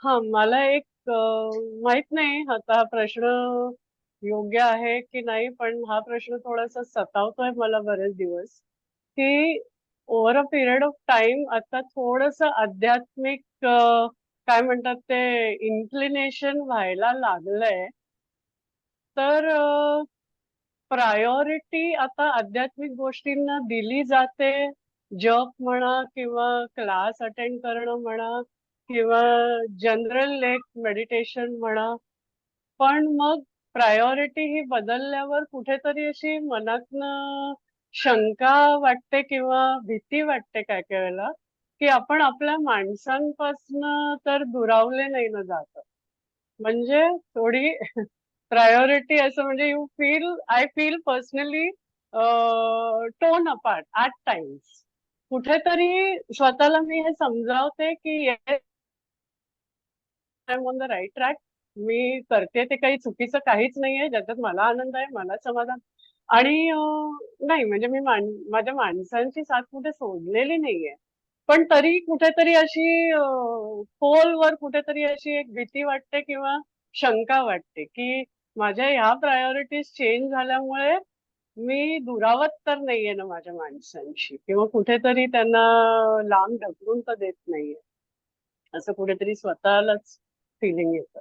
हा मला एक माहित नाही आता हा प्रश्न योग्य आहे की नाही, पण हा प्रश्न थोडासा सतावतोय मला बरेच दिवस, की over a period of time आता थोडस आध्यात्मिक काय म्हणतात ते इन्क्लिनेशन व्हायला लागलंय. तर प्रायोरिटी आता आध्यात्मिक गोष्टींना दिली जाते. जप म्हणा किंवा क्लास अटेंड करणं म्हणा किंवा जनरल एक मेडिटेशन म्हणा. पण मग प्रायोरिटी ही बदलल्यावर कुठेतरी अशी मनातनं शंका वाटते किंवा भीती वाटते काय काय वेळेला, की आपण आपल्या माणसांपासनं तर दुरावले नाही ना जात. म्हणजे थोडी प्रायोरिटी असं म्हणजे you feel I feel personally torn apart at times. कुठेतरी स्वतःला मी हे समजावते की I am on the right track. मी करते ते काही चुकीचं काहीच नाहीये, ज्याच्यात मला आनंद आहे, मला समाधान. आणि नाही म्हणजे मी माझ्या माणसांची साथ कुठे सोडलेली नाहीये. पण तरी कुठेतरी अशी खोलवर कुठेतरी अशी एक भीती वाटते किंवा शंका वाटते की माझ्या ह्या प्रायोरिटीज चेंज झाल्यामुळे मी दुरावत तर नाहीये ना माझ्या माणसांशी, किंवा कुठेतरी त्यांना लांब ढकलून तर देत नाहीये, असं कुठेतरी स्वतःलाच फिलिंग येतं.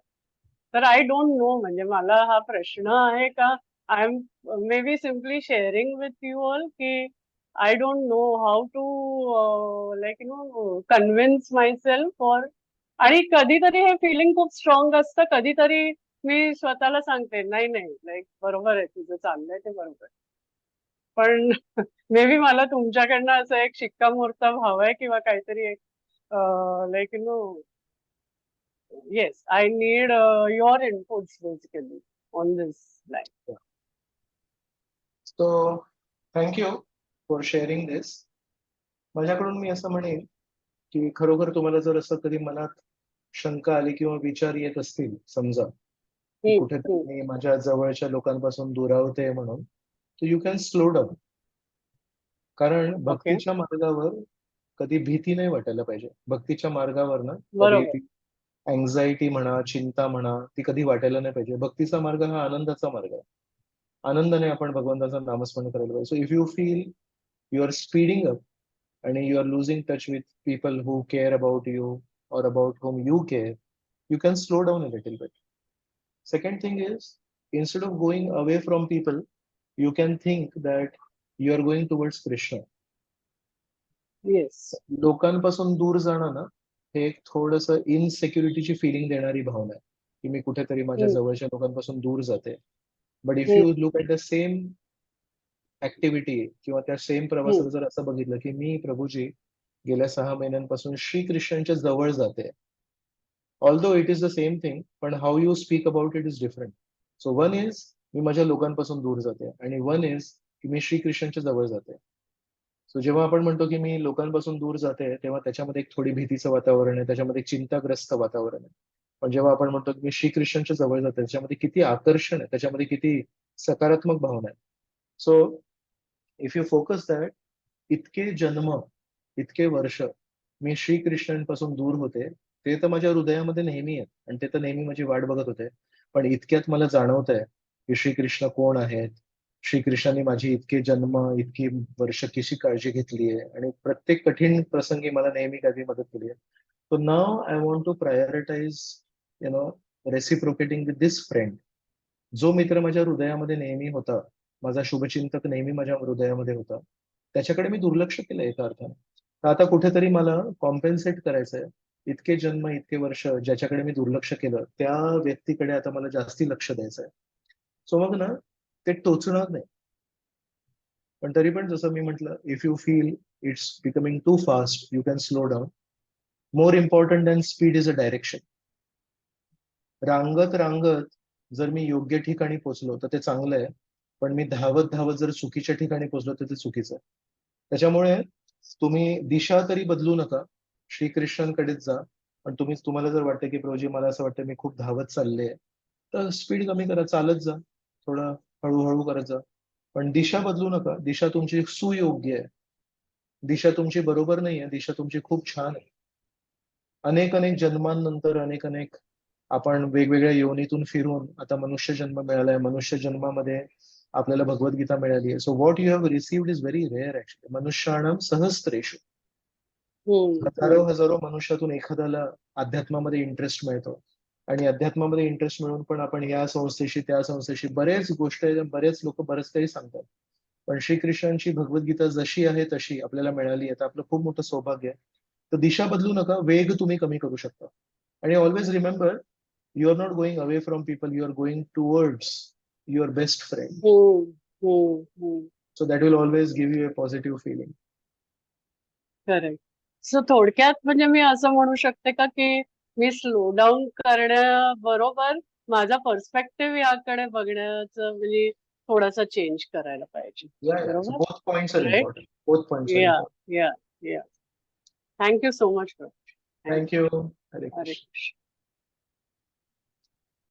तर आय डोंट नो, म्हणजे मला हा प्रश्न आहे का I am maybe simply sharing with you all की I don't know how to like convince myself or. आणि कधीतरी हे फिलिंग खूप स्ट्रॉंग असतं, कधीतरी मी स्वतःला सांगते नाही नाही लाईक बरोबर आहे तुझं चाललंय ते बरोबर आहे. पण मे बी मला तुमच्याकडनं असं एक शिक्कामोर्तब हवंय किंवा काहीतरी एक like yes, I need your inputs basically on this line. So thank you for sharing this. माझ्याकडून मी असं म्हणेन की खरोखर तुम्हाला जर असं कधी मनात शंका आली किंवा विचार येत असतील, समजा की हम्म, कुठेतरी हम्म, मी माझ्या जवळच्या लोकांपासून दुरावते म्हणून, तर यू कॅन स्लो डाऊन. कारण okay, भक्तीच्या मार्गावर कधी भीती नाही वाटायला पाहिजे. भक्तीच्या मार्गावर ना कधी बरोबर. अँझायटी म्हणा, चिंता म्हणा, ती कधी वाटायला नाही पाहिजे. भक्तीचा मार्ग हा आनंदाचा मार्ग आहे. आनंदाने आपण भगवंताचं नामस्मरण करायला पाहिजे. So if you feel you are speeding up and you are losing touch with people who care about you or about whom you care, you can slow down a little bit. Second thing is, instead of going away from people, you can think that you are going towards Krishna. Yes. लोकांपासून दूर जाणं ना, हे एक थोडस इनसेक्युरिटीची feeling देणारी भावना आहे, की मी कुठेतरी माझ्या हम्म, जवळच्या लोकांपासून दूर जाते. बट इफ हम्म, you look at the same activity किंवा त्या सेम हम्म, प्रवासाला जर असं बघितलं की मी प्रभूजी गेल्या 6 महिन्यांपासून श्रीकृष्णांच्या जवळ जाते, although it is the same thing, पण how you speak about it is different. So one is मी माझ्या लोकांपासून दूर जाते, आणि वन इज की मी श्रीकृष्णांच्या जवळ जाते. सो जेव्हा आपण म्हणतो की मी लोकांपासून दूर जाते, तेव्हा त्याच्यामध्ये एक थोडी भीतीचं वातावरण आहे, त्याच्यामध्ये एक चिंताग्रस्त वातावरण आहे. पण जेव्हा आपण म्हणतो की मी श्रीकृष्णांच्या जवळ जाते, त्याच्यामध्ये किती आकर्षण आहे, त्याच्यामध्ये किती सकारात्मक भावना आहे. So if you focus that, इतके जन्म, इतके वर्ष मी श्रीकृष्णांपासून दूर होते, ते तर माझ्या हृदयामध्ये नेहमी आहेत आणि ते तर नेहमी माझी वाट बघत होते. पण इतक्यात मला जाणवत आहे की श्रीकृष्ण कोण आहेत. श्रीकृष्णाने माझी इतके जन्म, इतकी वर्ष कशी काळजी घेतली आहे आणि प्रत्येक कठीण प्रसंगी मला नेहमी काही मदत केली आहे. So now I want to prioritise, you know, reciprocating with this friend. जो मित्र माझ्या हृदयामध्ये नेहमी होता, माझा शुभचिंतक नेहमी माझ्या हृदयामध्ये होता, त्याच्याकडे मी दुर्लक्ष केलं एका अर्थाने. तर आता कुठेतरी मला कॉम्पेन्सेट करायचंय. इतके जन्म, इतके वर्ष ज्याच्याकडे मी दुर्लक्ष केलं, त्या व्यक्तीकडे आता मला जास्ती लक्ष द्यायचंय. सो मग ना, ते टोचणार नाही. पण तरी पण जसं मी म्हटलं, if you feel it's becoming too fast, you can slow down. More important than speed is a direction. रांगत रांगत जर मी योग्य ठिकाणी पोहोचलो तर ते चांगलं आहे, पण मी धावत धावत जर चुकीच्या ठिकाणी पोहोचलो तर ते चुकीचं आहे. त्याच्यामुळे तुम्ही दिशा तरी बदलू नका, श्रीकृष्णांकडेच जा. पण तुम्हाला जर वाटतं की प्रभूजी मला असं वाटतं मी खूप धावत चालले, तर स्पीड कमी करा, चालत जा, थोडं हळूहळू करत जा. पण दिशा बदलू नका. दिशा तुमची सुयोग्य आहे, दिशा तुमची बरोबर नाही आहे, दिशा तुमची खूप छान आहे. अनेक अनेक जन्मांनंतर अनेक आपण वेगवेगळ्या योनीतून फिरून आता मनुष्य जन्म मिळालाय. मनुष्य जन्मामध्ये आपल्याला भगवद्गीता मिळाली आहे. So what you have received is very rare actually. मनुष्याणाम सहस्त्रेषु. हजारो हजारो मनुष्यातून एखाद्याला अध्यात्मामध्ये इंटरेस्ट मिळतो. आणि अध्यात्मामध्ये इंटरेस्ट मिळून पण आपण या संस्थेशी त्या संस्थेशी बरेच गोष्ट बरेच लोक बरेच काही सांगतात. पण श्रीकृष्णांची भगवद्गीता जशी आहे तशी आपल्याला मिळाली आहे तर आपलं खूप मोठं सौभाग्य आहे. तर दिशा बदलू नका, वेग तुम्ही कमी करू शकता. आणि always remember, you are not going away from people, you are going towards your best friend. So that will always give you a positive feeling. Correct. सो थोडक्यात म्हणजे मी असं म्हणू शकते का की मी स्लो डाऊन करण्याबरोबर माझा पर्स्पेक्टिव्ह याकडे बघण्याचं म्हणजे थोडासा चेंज करायला पाहिजे. So बरोबर? both points are right? important. Both points are या important. या या thank you so much. Thank you. Hare Hare Krishna. Krishna.